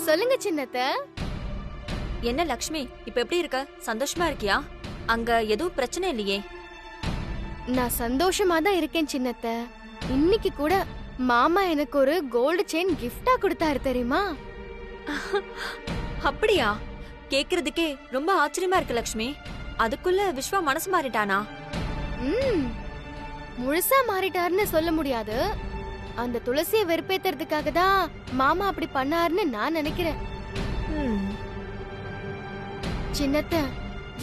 சொல்லுங்க சின்னத்த. என்ன லக்ஷ்மி, இப்ப எப்படி இருக்க? சந்தோஷமா இருக்கியா? அங்க எதுவும் பிரச்சனை இல்லையே? நான் சந்தோஷமா தான் இருக்கேன் சின்னத்த. இன்னைக்கு கூட மாமா எனக்கு ஒரு கோல்டு செயின் கிஃப்டா கொடுத்தாரு தெரியுமா? அப்படியா? கேக்குறதுக்கே ரொம்ப ஆச்சரியமா இருக்கு லக்ஷ்மி. அதுக்குள்ள விஸ்வா மனசு மாறிட்டானா? முழுசா மாறிட்டாருன்னு சொல்ல முடியாது. அந்த துளசியை வெறுப்பேத்துறதுக்காக தான் மாமா அப்படி பண்ணாருன்னு நான் நினைக்கிறேன். சின்னத்த,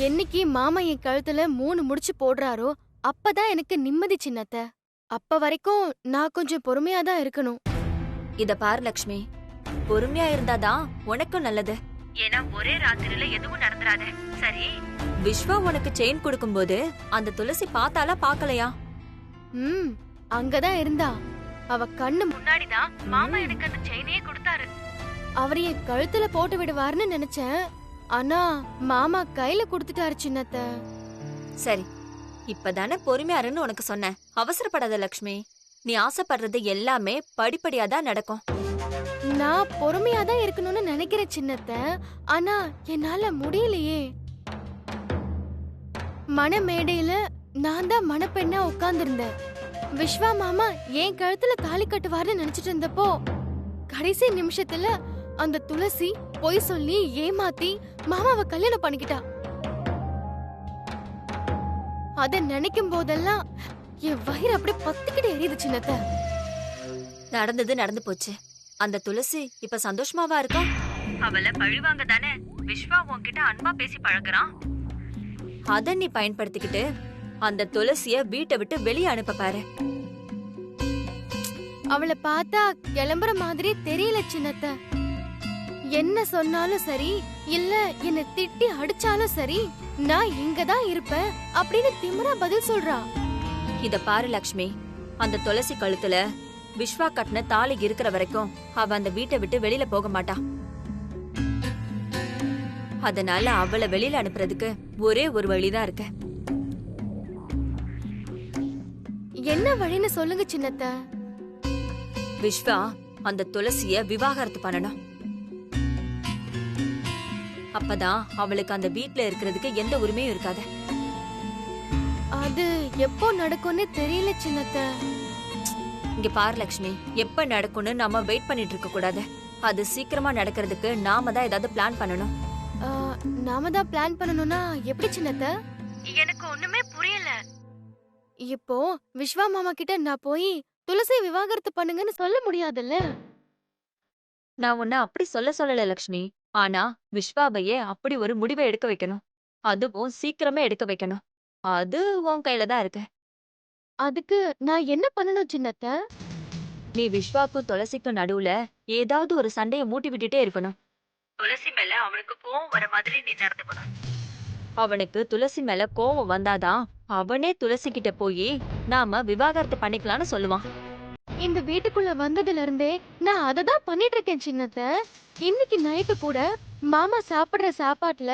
என்னைக்கு மாமா என் கழுத்துல 3 முடிச்சு போடுறாரோ அப்பதான் எனக்கு நிம்மதி சின்னத்த. அப்ப வரைக்கும் நான் கொஞ்சம் பொறுமையா தான் இருக்கணும். இத பாரு லக்ஷ்மி, பொறுமையா இருந்தாதான் உனக்கும் நல்லது. ஏன்னா ஒரே ராத்திரில எதுவும் நடந்துராது. சரி, விஸ்வா உனக்கு செயின் கொடுக்கும்போது அந்த துளசி பார்த்தாலா பார்க்கலையா? அங்கதான் இருந்தா. அவ கண்ணு முன்னாடிதான் மாமா எனக்கு அந்த செயினே கொடுத்தாரு. அவர் என் கழுத்துல போட்டு விடுவாருன்னு நினைச்சேன். ஆனா மாமா கையில கொடுத்துட்டாரு சின்னத்த. சரி, இப்பதானே பொறுமையாருன்னு உனக்கு சொன்னேன். அவசரப்படாத லக்ஷ்மி. நீ ஆசைப்படுறது எல்லாமே படிப்படியா தான் நடக்கும். நான் பொறுமையா தான் இருக்கணும்னு நினைக்கிறேன் சின்னத்த. ஆனா என்னால முடியலையே. மணமேடையில நான் தான் மணப்பெண்ணா உட்கார்ந்திருந்தேன். விஸ்வா மாமா என் கழுத்துல தாலி கட்டுவாருன்னு நினைச்சிட்டு இருந்தப்போ கடைசி நிமிஷத்துல அந்த துளசி பொய் சொல்லி ஏமாத்தி மாமாவை கல்யாணம் பண்ணிக்கிட்டா. அத நினைக்கும் போதெல்லாம் என் வயிறு அப்படியே பத்திக்கிட்டு எரியுது சின்னத்த. நடந்தது நடந்து போச்சு. அந்த துளசி இப்ப சந்தோஷமாவா இருக்கா? அவளை பழிவாங்க தானே விஸ்வா உன்கிட்ட அன்பா பேசி பழகுறான். அத நீ பயன்படுத்திக்கிட்டு அந்த துளசிய வீட்டை விட்டு வெளியே அனுப்ப பாரு. அவளை பார்த்தா கிளம்புற மாதிரி தெரியல சின்னத்த. என்ன சொன்னாலும் சரி, இல்ல என்ன திட்டி அடிச்சாலும் சரி, நான் இங்கதான் இருப்பேன் அப்படின்னு திமிரா பதில் சொல்றா. இத பாரு லக்ஷ்மி, அந்த துளசி கழுத்துல விஸ்வா கட்டின தாலி இருக்கிற வரைக்கும் அவ அந்த வீட்டை விட்டு வெளியில போக மாட்டா. அதனால அவளை வெளியில அனுப்புறதுக்கு ஒரே ஒரு வழிதான் இருக்கு. என்ன வழின்னு சொல்லுங்க சின்னத்த. விஸ்வா அந்த துளசிய விவாகரத்து பண்ணணும். அப்பதான் அவளுக்கு அந்த வீட்ல இருக்கிறதுக்கு எந்த உரிமையும் இருக்காது. அது எப்போ நடக்கும்னு தெரியல சின்னத்த. இங்க பாரு லக்ஷ்மி, எப்ப நடக்கும்னு நாம வெயிட் பண்ணிட்டு இருக்க கூடாது. அது சீக்கிரமா நடக்கிறதுக்கு நாம தான் ஏதாவது பிளான் பண்ணணும். நாம தான் பிளான் பண்ணணும்னா எப்படி சின்னத்த? எனக்கு ஒண்ணுமே புரியல. இப்போ விஸ்வா மாமா கிட்ட நான் போய் துளசி விவாகரத்து பண்ணுங்கன்னு சொல்ல முடியாதுல்ல? நான் உன்ன அப்படி சொல்லல லக்ஷ்மி. ஆனா விஸ்வாவையே அப்படி ஒரு முடிவை எடுக்க வைக்கணும். அதுவும் சீக்கிரமே எடுக்க வைக்கணும். அது உன் கையில தான் இருக்கு. அதுக்கு நான் என்ன பண்ணணும் சின்னத்த? நீ விஸ்வாக்கும் துளசிக்கும் நடுவுல ஏதாவது ஒரு சண்டைய மூட்டி விட்டுட்டே இருக்கணும். துளசி மேல அவனுக்கு கோவம் வர மாதிரி நீ நடந்துக்கணும். அவனுக்கு துளசி மேல கோவம் வந்தாதான் அவனே துளசி கிட்ட போய் நாம விவாகரத்து பண்ணிக்கலாம்னு சொல்லுவான். இந்த வீட்டுக்குள்ள வந்ததுல இருந்தே நான் அததான் பண்ணிட்டு இருக்கேன் சின்னத்த. இன்னைக்கு நைட்டு கூட மாமா சாப்பிடுற சாப்பாட்டுல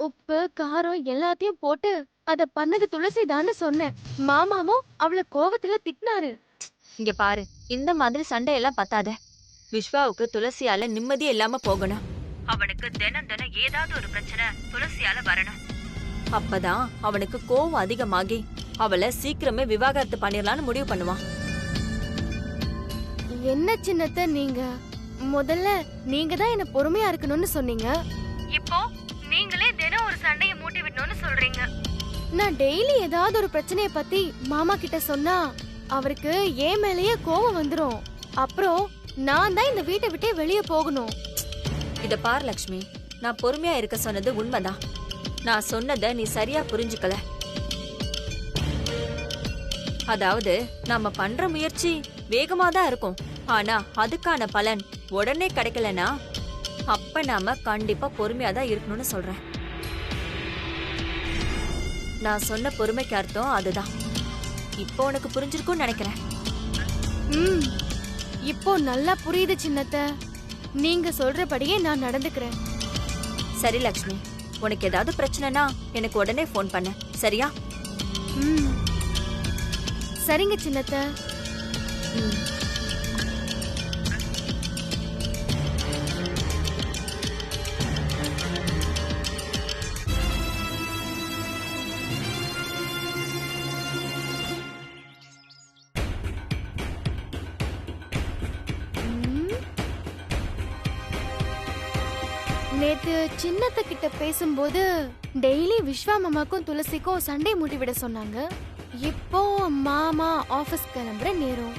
உப்பு காரம் எல்லாத்தையும் போட்டு அத பண்ணது துளசி தான்னு சொன்னேன். மாமாவும் அவளை கோவத்துல திட்டினாரு. இங்க பாரு, இந்த மாதிரி சண்டையெல்லாம் பத்தாத. விஸ்வாவுக்கு துளசியால நிம்மதியே இல்லாம போகணும். அவனுக்கு தினம் தினம் ஏதாவது ஒரு பிரச்சனை துளசியால வரணும். அப்பதான் அவனுக்கு கோவம் அதிகமாகி அவளை சீக்கிரமே விவாகரத்து பண்ணிடலான்னு முடிவு பண்ணுவான். என்ன சின்னத்த நீங்க முதல்ல நீங்க தான் என்ன பொறுமையா இருக்கணும்னு சொன்னீங்க. இப்போ நீங்களே தினம் ஒரு சண்டையை மூட்டி விடணும்னு சொல்றீங்க. நான் டெய்லி ஏதாவது ஒரு பிரச்சனைய பத்தி மாமா கிட்ட சொன்னா அவருக்கு ஏன் மேலேயே கோவம் வந்துரும். அப்புறம் நான் தான் இந்த வீட்டை விட்டே வெளியே போகணும். இத பார் லக்ஷ்மி, நான் பொறுமையா இருக்க சொன்னது உண்மைதான். நான் சொன்னதை நீ சரியா புரிஞ்சுக்கல. அதாவது நாம பண்ற முயற்சி வேகமா தான் இருக்கும். ஆனா அதுக்கான பலன் உடனே கிடைக்கலனா அப்ப நாம கண்டிப்பா பொறுமையா தான் இருக்கணும்னு சொல்றேன். நான் சொன்ன பொறுமைக்கு அர்த்தம் அதுதான். இப்போ உனக்கு புரிஞ்சிருக்கும்னு நினைக்கிறேன். இப்போ நல்லா புரியுது சின்னத்த. நீங்க சொல்றபடியே நான் நடந்துக்கிறேன். சரி லக்ஷ்மி, உனக்கு ஏதாவது பிரச்சனைனா எனக்கு உடனே ஃபோன் பண்ணு, சரியா? சரிங்க சின்னத்த. நேத்து சின்னத்த கிட்ட பேசும்போது டெய்லி விஸ்வா மாமாக்கும் துளசிக்கும் சண்டை மூட்டி விட சொன்னாங்க. இப்போ மாமா ஆபீஸ் கிளம்புற நேரம்.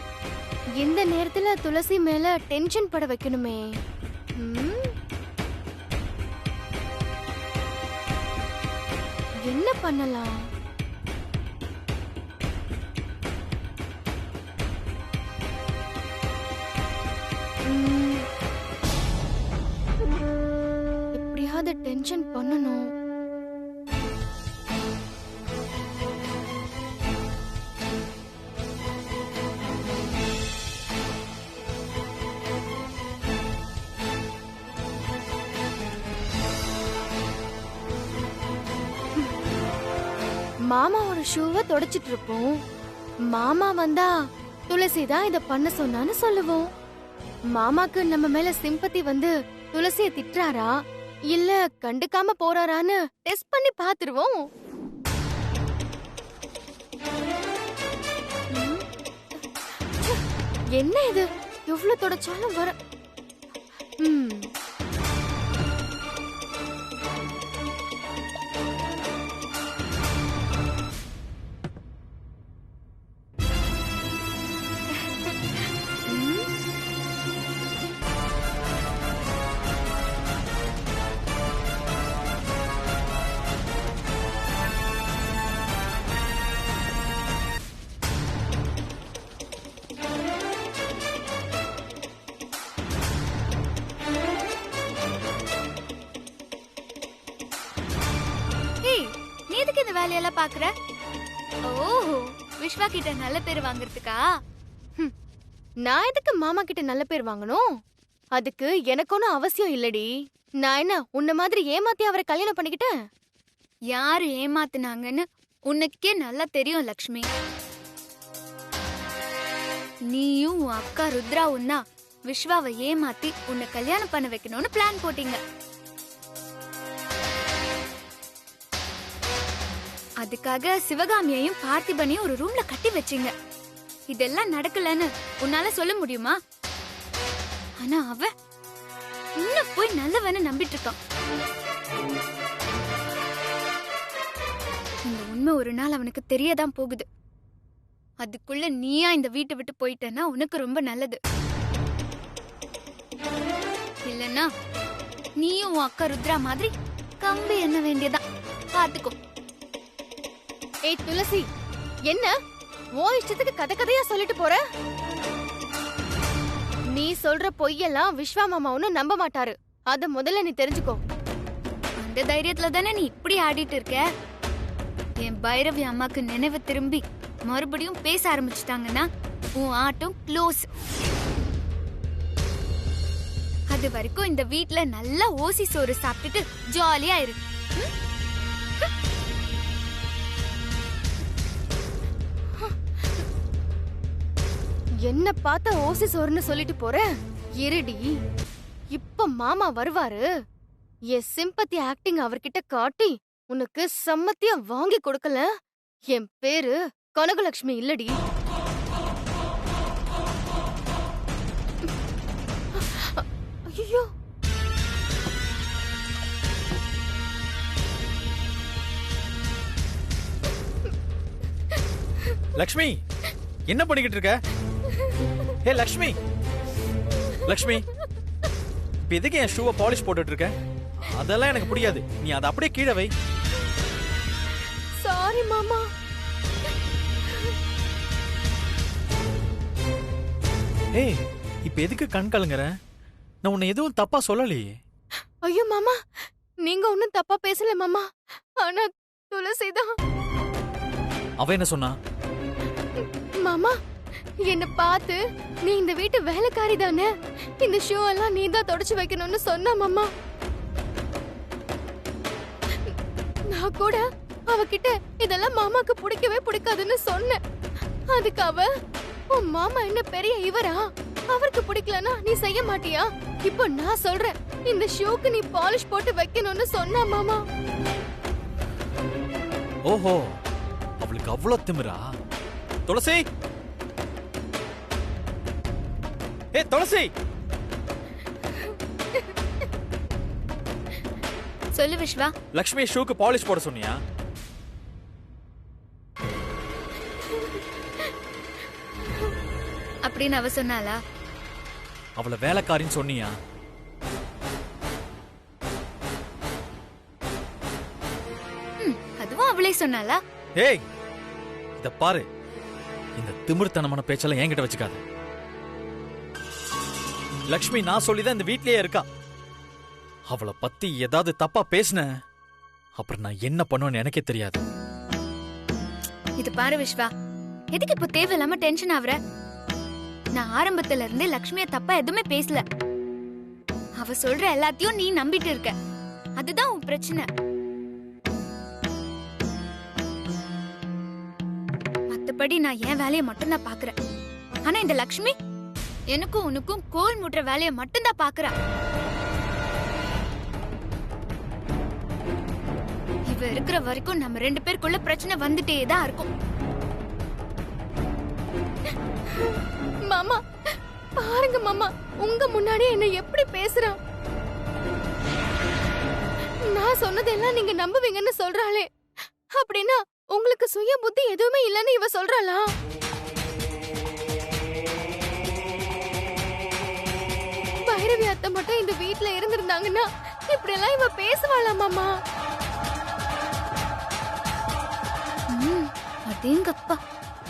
இந்த நேரத்துல துளசி மேல டென்ஷன் பட வைக்கணுமே. என்ன பண்ணலாம்? எப்படியாவது டென்ஷன் பண்ணணும். மாமாவோட ஷூவை தொடச்சிட்டு இருப்போம். மாமா வந்தா துளசி தான் இத பண்ண சொன்னான்னு சொல்லுவோம். மாமாக்கு நம்ம மேல சிம்பத்தி வந்து துளசிய திட்டுறாரா இல்ல கண்டுக்காம போறாரான்னு டெஸ்ட் பண்ணி பாத்துருவோம். என்ன இது எவ்வளவு தொடச்சாலும் வர. வேலையெல்லாம் பாக்குற? ஓஹோ, விஸ்வா கிட்ட நல்ல பேர் வாங்குறதுக்கா? நான் எதுக்கு மாமா கிட்ட நல்ல பேர் வாங்கணும்? அதுக்கு எனக்கு ஒன்னும் அவசியம் இல்லடி. நான் என்ன உன்ன மாதிரி ஏமாத்தி அவரை கல்யாணம் பண்ணிக்கிட்டேன்? யாரு ஏமாத்துனாங்கன்னு உனக்கே நல்லா தெரியும் லக்ஷ்மி. நீயும் உன் அக்கா ருத்ராவும் தான் விஸ்வாவை ஏமாத்தி உன்னை கல்யாணம் பண்ண வைக்கணும்னு பிளான் போட்டீங்க. அதுக்காக சிவகாமியையும் பார்த்திபனையும் ஒரு ரூம்ல கட்டி வச்சீங்க. இதெல்லாம் நடக்கலன்னு உன்னால சொல்ல முடியுமா? ஆனா அவ இன்னும் போய் நல்லவன்னு நம்பிட்டு இருக்கான். இந்த உண்மை ஒரு நாள் அவனுக்கு தெரியதான் போகுது. அதுக்குள்ள நீயா இந்த வீட்டை விட்டு போயிட்டேன்னா உனக்கு ரொம்ப நல்லது. இல்லன்னா நீயும் உன் அக்கா ருத்ரா மாதிரி கம்பி என்ன வேண்டியதான். பாத்துக்கோ. ஏய் துளசி, என்ன ஓ இஷ்டத்துக்கு கதை கதையா சொல்லிட்டு போற? நீ சொல்ற பொய்யெல்லாம் விஸ்வா மாமா ஒன்னும் நம்ப மாட்டாரு. அத முதல்ல நீ தெரிஞ்சுக்கோ. அந்த தைரியத்துல தானே நீ இப்படி ஆடிட்டு இருக்க. என் பைரவி அம்மாக்கு நினைவு திரும்பி மறுபடியும் பேச ஆரம்பிச்சுட்டாங்கன்னா உன் ஆட்டம் க்ளோஸ். அது வரைக்கும் இந்த வீட்ல நல்லா ஓசி சோறு சாப்பிட்டுட்டு ஜாலியா இரு. என்ன பார்த்தா ஓசி சோறுன்னு சொல்லிட்டு போற? இருடி, இப்ப மாமா வருவாரு. என் சிம்பத்தி ஆக்டிங் அவர்கிட்ட காட்டி உனக்கு சம்மத்தியா வாங்கி கொடுக்கல என் பேரு கனகலட்சுமி இல்லடி. ஐயோ, லக்ஷ்மி, என்ன பண்ணிக்கிட்டு இருக்க? ஹே லக்ஷ்மி, லக்ஷ்மி, இப்ப எதுக்கு என் ஷூவை பாலிஷ் போட்டுட்டு இருக்க? அதெல்லாம் எனக்கு பிடிக்காது. நீ அதை அப்படியே கீழே வை. சாரி மாமா. ஏய், இப்ப எதுக்கு கண் கலங்குற? நான் உன்னை எதுவும் தப்பா சொல்லலையே. ஐயோ மாமா, நீங்க ஒன்னும் தப்பா பேசல மாமா. ஆனா துளசிதான். அவ என்ன சொன்னா? மாமா, என்ன பார்த்து நீ இந்த வீட்டு வேலைக்காரி தானே, இந்த ஷூ எல்லாம் நீ தான் தொடச்சு வைக்கணும்னு சொன்னா மாமா. நான் கூட அவகிட்ட இதெல்லாம் மாமாக்கு பிடிக்கவே பிடிக்காதுன்னு சொன்னேன். அதுக்கு அவ, உன் மாமா என்ன பெரிய இவரா, அவருக்கு பிடிக்கலனா நீ செய்ய மாட்டியா? இப்போ நான் சொல்றேன், இந்த ஷூக்கு நீ பாலிஷ் போட்டு வைக்கணும்னு சொன்னா மாமா. ஓஹோ, அவளுக்கு அவ்வளவு திமிரா? துளசி, ஏ துளசி, சொல்லு விஸ்வா. லக்ஷ்மி ஷூக்கு பாலிஷ் போட சொன்னியா? அப்படின்னு அவ சொன்னாளா? அவளை வேலைக்காரின்னு சொன்னியா? அதுவும் அவளே சொன்னாளா? ஏய், இத பாரு, இந்த திமிர்த்தனமான பேச்செல்லாம் என்கிட்ட வச்சுக்காத. லக்ஷ்மி நான் சொல்லிதான் இந்த வீட்லயே இருக்கா. அவளை பத்தி ஏதாவது தப்பா பேசின அப்புறம் நான் என்ன பண்ணுவேன்னு எனக்கே தெரியாது. இது பாரு விஸ்வா, எதுக்கு இப்ப தேவையில்லாம டென்ஷன் ஆகுற? நான் ஆரம்பத்துல இருந்து லக்ஷ்மிய தப்பா எதுவுமே பேசல. அவ சொல்ற எல்லாத்தையும் நீ நம்பிட்டு இருக்க. அதுதான் உன் பிரச்சனை. மத்தபடி நான் என் வேலையை மட்டும் தான் பாக்குறேன். ஆனா இந்த லக்ஷ்மி எனக்கும் உனக்கும் கோல் மூட்டுற வேலையை மட்டும்தான் பாக்குறா. இவ இருக்கிற வரைக்கும் நம்ம 2 பேருக்குள்ள பிரச்சனை வந்துட்டே தான் இருக்கும். மாமா பாருங்க மாமா, உங்க முன்னாடி என்ன எப்படி பேசுறான். நான் சொன்னதெல்லாம் நீங்க நம்புவீங்கன்னு சொல்றாளே, அப்படின்னா உங்களுக்கு சுய புத்தி எதுவுமே இல்லன்னு இவ சொல்றாளா? பைரவி அத்தை மட்டும் இந்த வீட்ல இருந்திருந்தாங்கன்னா இப்படி எல்லாம் இவ பேசுவாளா மாமா? அடேங்கப்பா,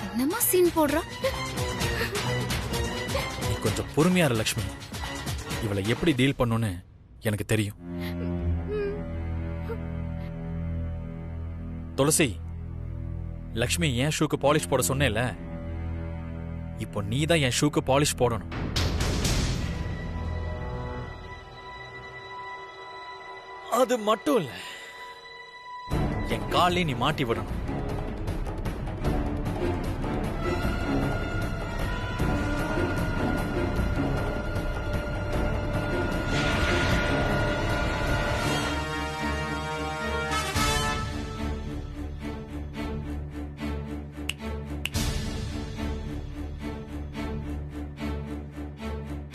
என்னமா சீன் போடுறா. நீ கொஞ்சம் பொறுமையா இரு லக்ஷ்மி. இவளை எப்படி டீல் பண்ணுன்னு எனக்கு தெரியும். துளசி, லக்ஷ்மி என் ஷூக்கு பாலிஷ் போட சொன்னேல, இப்போ நீ தான் என் ஷூக்கு பாலிஷ் போடணும். அது மட்டும் இல்ல, என் காலையும் நீ மாட்டி விடணும்.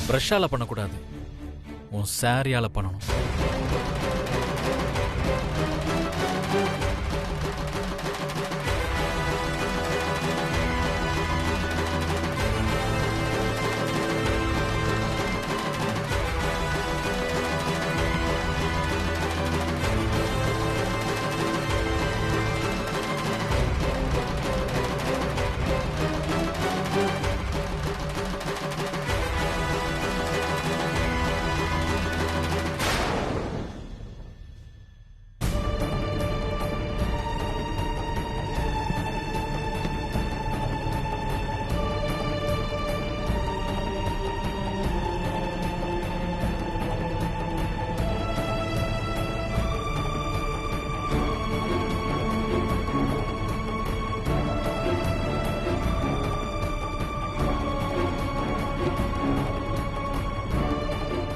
பிரஷால பண்ணக்கூடாது, உன் சாரியால பண்ணணும்.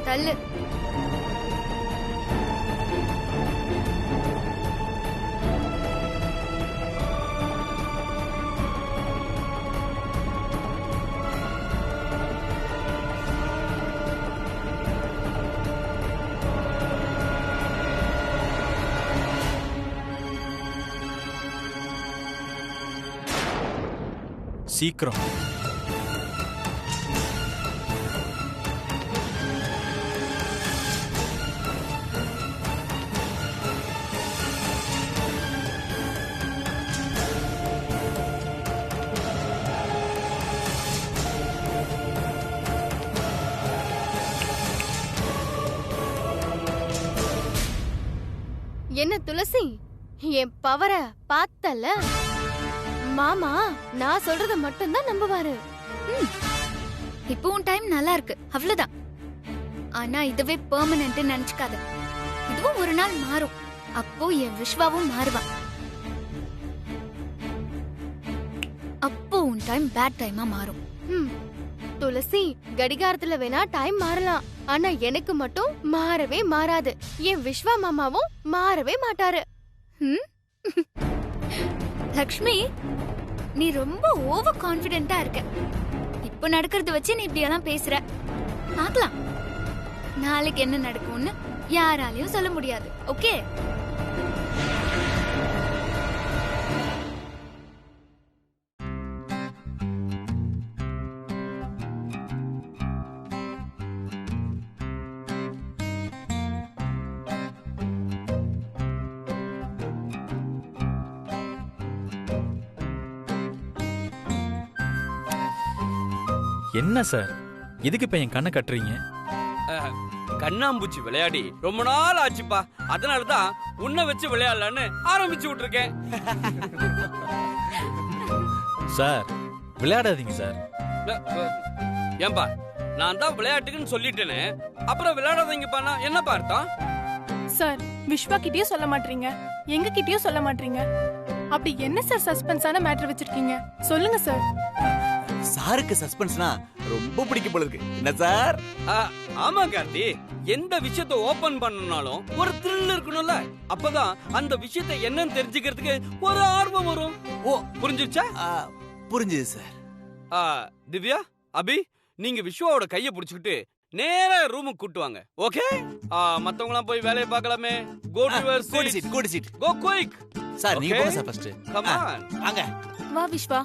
தள்ளு. சீக்கிரம். என்ன துளசி, என் பவர பார்த்தல? மாமா நான் சொல்றத மட்டும்தான் நம்புவாரு. இப்போ உன் டைம் நல்லா இருக்கு, அவ்வளவுதான். ஆனா இதுவே பெர்மனன்ட் நினைச்சுக்காத. இதுவும் ஒரு நாள் மாறும். அப்போ என் விஸ்வாவும் மாறுவான். அப்போ உன் டைம் பேட் டைமா மாறும். துளசி, கடிகாரத்துல வேணா டைம் மாறலாம், ஆனா எனக்கு மட்டும் மாறவே மாறாது. என் விஸ்வா மாமாவும் மாறவே மாட்டாரு. லக்ஷ்மி, நீ ரொம்ப ஓவர் கான்பிடென்ட்டா இருக்க. இப்போ நடக்கிறத வச்சு நீ இப்படி எல்லாம் பேசுற. பார்க்கலாம் நாளைக்கு என்ன நடக்கும்னு யாராலையும் சொல்ல முடியாது. ஓகே? என்ன சார், எதுக்கு இப்ப என் கண்ணை கட்டுறீங்க? கண்ணாம்பூச்சி விளையாடி ரொம்ப நாள் ஆச்சுப்பா, அதனாலதான் உன்னை வச்சு விளையாடலான்னு ஆரம்பிச்சு விட்டுருக்கேன். சார் விளையாடாதீங்க சார். ஏன்பா, நான் தான் விளையாட்டுக்குன்னு சொல்லிட்டேனே, அப்புறம் விளையாடாதீங்கப்பா என்னப்பா அர்த்தம்? சார், விஸ்வா கிட்டயும் சொல்ல மாட்டீங்க, எங்க கிட்டயும் சொல்ல மாட்டீங்க. அப்படி என்ன சார் சஸ்பென்ஸான மேட்டர் வச்சிருக்கீங்க? சொல்லுங்க சார். சாருக்கு சஸ்பென்ஸ்னா ரொம்ப பிடிக்கும் போல இருக்கு. என்ன சார்? ஆமா கார்த்தி, எந்த விஷயத்தை ஓபன் பண்ணனாலும் ஒரு த்ரில் இருக்கணும்ல, அப்பதான் அந்த விஷயத்தை என்னன்னு தெரிஞ்சுக்கிறதுக்கு ஒரு ஆர்வம் வரும். ஓ, புரிஞ்சுச்சா? புரிஞ்சுது சார். திவ்யா, அபி, நீங்க விஸ்வாவோட கைய புடிச்சுக்கிட்டு நேரா ரூமுக்கு கூட்டுவாங்க. ஓகே? மத்தவங்க எல்லாம் போய் வேலையை பார்க்கலாமே. Go to your seat. Good seat. Go quick. Sir நீங்க போங்க சார் ஃபர்ஸ்ட். Come on. வாங்க. வா விஸ்வா.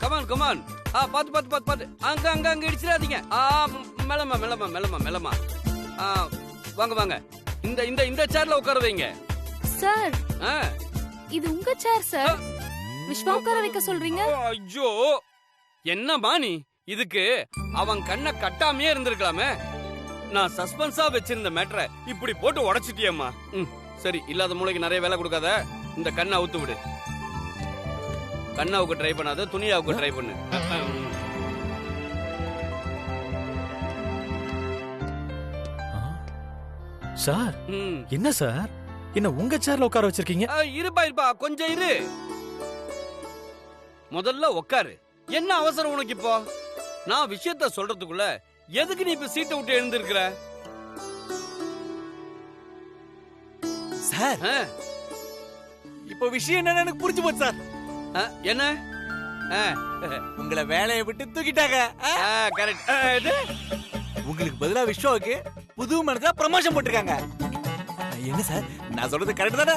Come on come on. பாத்து அங்க இடிச்சிடாதீங்க. மெல்லமா. வாங்க. இந்த சேர்ல உட்கார வைங்க. சார், இது உங்க சேர் சார். விஸ்வா உட்கார வைக்க சொல்றீங்க? ஐயோ, என்னம்மா நீ? இதுக்கு அவன் கண்ணை கட்டாமையே இருந்திருக்கலாமே. நான் சஸ்பென்ஸா வச்சிருந்த மேட்டரை இப்படி போட்டு உடைச்சிட்டியம்மா. சரி, இல்லாத மூளைக்கு நிறைய வேலை கொடுக்காத. இந்த கண்ணை அவுத்து விடு. கண்ணாவுக்கு ட்ரை பண்ணாத, துணியாவுக்கு ட்ரை பண்ணு. சார் என்ன சார், என்ன உங்க சேர்ல உட்கார வச்சிருக்கீங்க? இருப்பா கொஞ்சம் இரு. முதல்ல உட்காரு. என்ன அவசரம் உனக்கு இப்போ? நான் விஷயத்த சொல்றதுக்குள்ள எதுக்கு நீ இப்ப சீட்டை விட்டு எழுந்திருக்கிற? சார், இப்போ விஷயம் என்னன்னு எனக்கு புரிஞ்சு போச்சு சார். என்ன? உங்களை வேலையை விட்டு தூக்கிட்டாங்க. கரெக்ட். உங்களுக்கு பதிலா விஸ்வாவுக்கு புது மனசா ப்ரமோஷன் போட்டிருக்காங்க. என்ன சார், நான் சொல்றது கரெக்ட் தானே?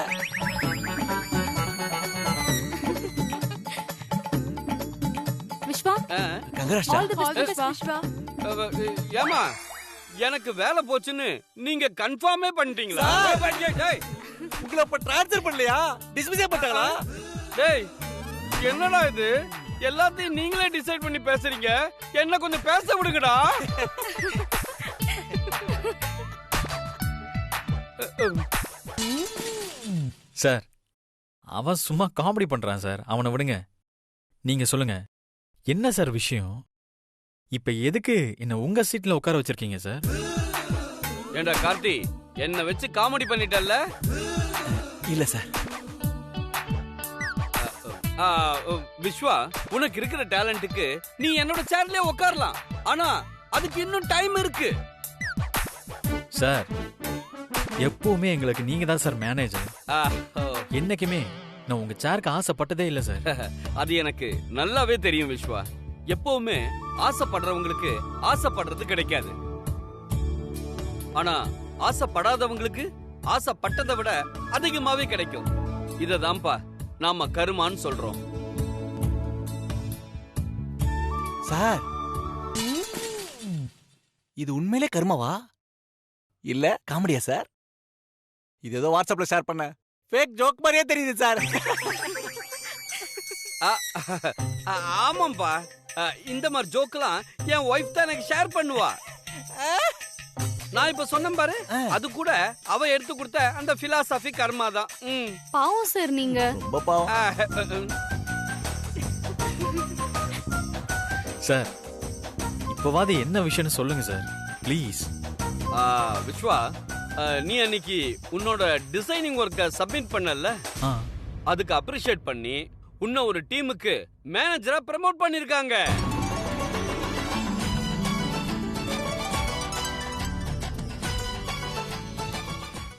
Vishwa, congrats. All the best Vishwa. ஏமா, எனக்கு வேலை போச்சுன்னு நீங்க கன்ஃபார்மே பண்ணிட்டீங்களா? உங்களை அப்ப ட்ரான்ஸ்ஃபர் பண்ணலையா? டிஸ்மிஸ் பண்ணிட்டாங்களா? டேய், என்னடா இது? எல்லாத்தையும் நீங்களே டிசைட் பண்ணி பேசுறீங்க. என்ன கொஞ்சம் பேச விடுங்கடா. சார், அவன் சும்மா காமெடி பண்றான் சார், அவனை விடுங்க. நீங்க சொல்லுங்க, என்ன சார் விஷயம்? இப்ப எதுக்கு என்ன உங்க சீட்ல உட்கார வச்சிருக்கீங்க சார்? ஏண்டா கார்த்தி, என்ன வச்சு காமெடி பண்ணிட்டல்ல? இல்ல சார். விஸ்வா, உனக்கு இருக்கிற டேலண்ட்டுக்கு நீ என்னோட சேர்லயே உட்காரலாம். ஆனா அதுக்கு இன்னும் டைம் இருக்கு. சார், எப்பவுமே எங்களுக்கு நீங்க தான் சார் மேனேஜர். என்னைக்குமே நான் உங்க சேருக்கு ஆசைப்பட்டதே இல்ல சார். அது எனக்கு நல்லாவே தெரியும் விஸ்வா. எப்பவுமே ஆசைப்படுறவங்களுக்கு ஆசைப்படுறது கிடைக்காது. ஆனா ஆசைப்படாதவங்களுக்கு ஆசைப்பட்டதை விட அதிகமாவே கிடைக்கும். இததான்ப்பா நாம கருமான்னு சொல்றோம். சார், இது உண்மையிலே கர்மாவா இல்ல காமெடியா சார்? இது ஏதோ வாட்ஸ்அப்ல ஷேர் பண்ண ஃபேக் ஜோக் மாதிரியே தெரியுது சார். ஆமாம்பா, இந்த மாதிரி ஜோக்லாம் என் ஒய்ஃப் தான் எனக்கு ஷேர் பண்ணுவா. நான் இப்ப சொன்னேன் பாரு, அது கூட அவ எடுத்து கொடுத்த அந்த பிலாசபி கர்மா தான். பாவம் சார் நீங்க. ரொம்ப பாவம். சார், இப்பவாது என்ன விஷயம்னு சொல்லுங்க சார், ப்ளீஸ். விஸ்வா, நீ அன்னைக்கு உன்னோட டிசைனிங் ஒர்க்க சப்மிட் பண்ணல, அதுக்கு அப்ரிஷியேட் பண்ணி உன்ன ஒரு டீமுக்கு மேனேஜரா ப்ரமோட் பண்ணிருக்காங்க.